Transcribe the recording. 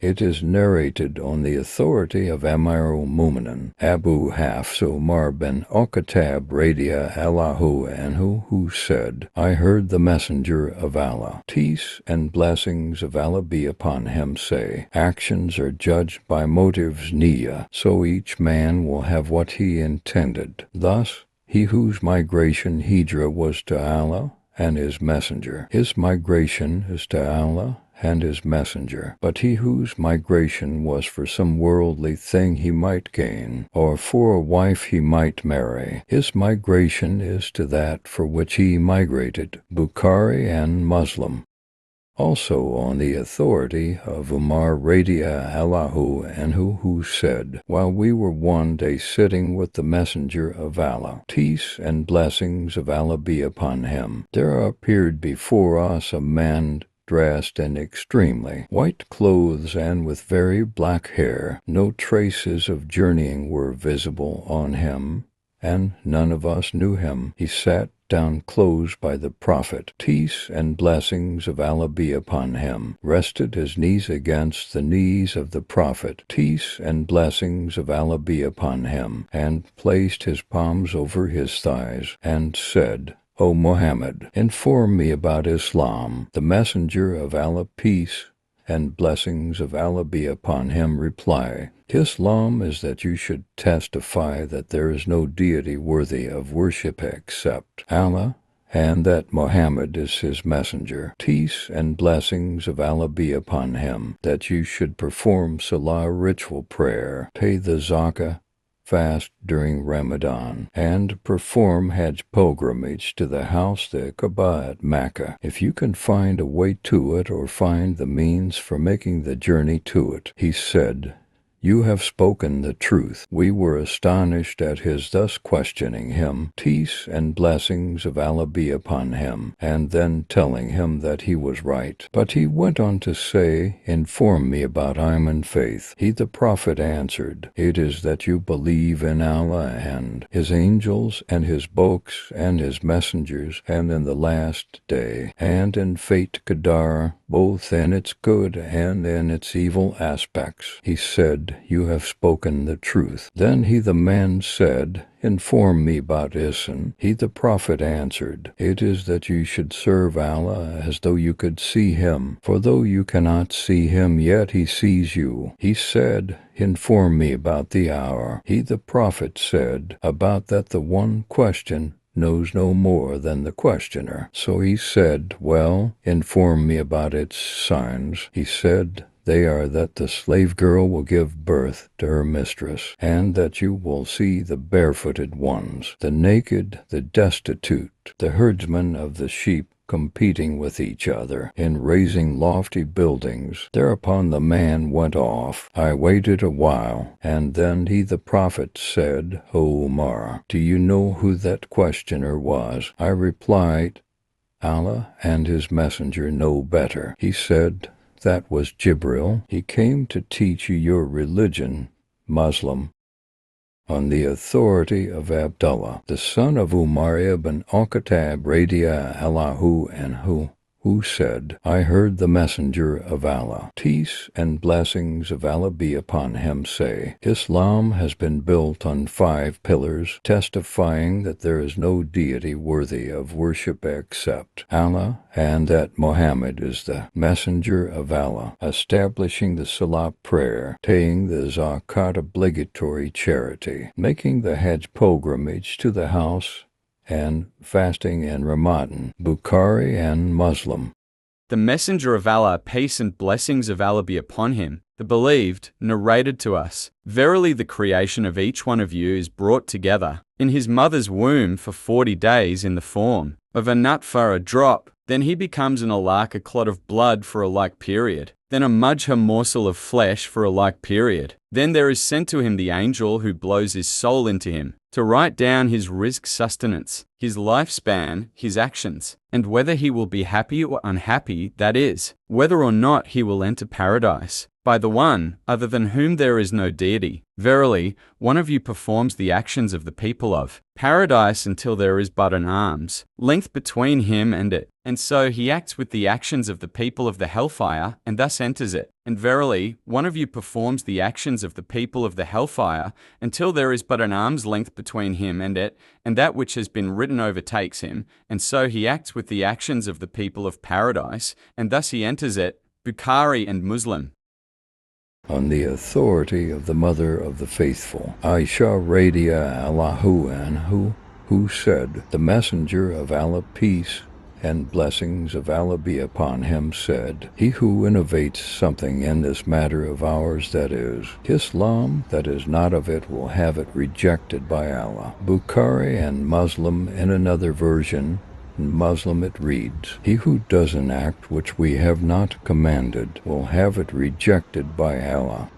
It is narrated on the authority of Amir al-Mu'minin Abu Hafs Umar bin Al-Khattab radiyallahu anhu, who said, I heard the Messenger of Allah, peace and blessings of Allah be upon him, say, actions are judged by motives niyyah, so each man will have what he intended. Thus, he whose migration hijrah was to Allah and his messenger, his migration is to Allah and his messenger. But he whose migration was for some worldly thing he might gain, or for a wife he might marry, his migration is to that for which he migrated. Bukhari and Muslim. Also on the authority of Umar radiyallahu anhu, who said, while we were one day sitting with the Messenger of Allah, peace and blessings of Allah be upon him, there appeared before us a man dressed in extremely white clothes and with very black hair. No traces of journeying were visible on him, and none of us knew him. He sat down close by the Prophet, peace and blessings of Allah be upon him, rested his knees against the knees of the Prophet, peace and blessings of Allah be upon him, and placed his palms over his thighs, and said, O Muhammad, inform me about Islam. The Messenger of Allah, peace and blessings of Allah be upon him, reply, Islam is that you should testify that there is no deity worthy of worship except Allah, and that Muhammad is his messenger. Peace and blessings of Allah be upon him, that you should perform salah ritual prayer, pay the zakah, fast during Ramadan, and perform Hajj pilgrimage to the house, the Kaaba at Mecca, if you can find a way to it or find the means for making the journey to it. He said, You have spoken the truth. We were astonished at his thus questioning him, peace and blessings of Allah be upon him, and then telling him that he was right. But he went on to say, Inform me about Iman faith. He, the Prophet, answered, It is that you believe in Allah and his angels and his books and his messengers and in the last day, and in fate Qadar, both in its good and in its evil aspects. He said, You have spoken the truth. Then he, the man, said, Inform me about Ihsan. He, the Prophet, answered, It is that you should serve Allah as though you could see him, for though you cannot see him, yet he sees you. He said, Inform me about the hour. He, the Prophet, said, About that the one question knows no more than the questioner. So he said, Well, inform me about its signs. He said, They are that the slave girl will give birth to her mistress, and that you will see the barefooted ones, the naked, the destitute, the herdsmen of the sheep competing with each other in raising lofty buildings. Thereupon the man went off. I waited a while, and then he, the Prophet, said, O Umar, do you know who that questioner was? I replied, Allah and his messenger know better. He said, That was Jibril. He came to teach you your religion, Muslim. On the authority of Abdullah, the son of Umar ibn Al-Khattab radiyallahu anhu, who said, I heard the Messenger of Allah, peace and blessings of Allah be upon him, say, Islam has been built on 5 pillars, testifying that there is no deity worthy of worship except Allah, and that Muhammad is the Messenger of Allah, establishing the Salah prayer, paying the Zakat obligatory charity, making the Hajj pilgrimage to the house, and fasting in Ramadan. Bukhari and Muslim. The Messenger of Allah, peace and blessings of Allah be upon him, the believed, narrated to us, Verily the creation of each one of you is brought together in his mother's womb for 40 days in the form of a nutfa, a drop, then he becomes an alaq, a clot of blood for a like period, then a mujha, morsel of flesh for a like period. Then there is sent to him the angel who blows his soul into him, to write down his rizq sustenance, his lifespan, his actions, and whether he will be happy or unhappy, that is, whether or not he will enter paradise. by the one, other than whom there is no deity. Verily, one of you performs the actions of the people of paradise until there is but an arm's length between him and it, and so he acts with the actions of the people of the hellfire, and thus enters it. And verily, one of you performs the actions of the people of the hellfire until there is but an arm's length between him and it, and that which has been written overtakes him, and so he acts with the actions of the people of paradise, and thus he enters it. Bukhari and Muslim. On the authority of the mother of the faithful, Aisha radiallahu anhu, who said, the messenger of Allah, peace and blessings of Allah be upon him, said, he who innovates something in this matter of ours that is Islam, that is not of it, will have it rejected by Allah. Bukhari and Muslim. In another version, in Muslim it reads, he who does an act which we have not commanded will have it rejected by Allah.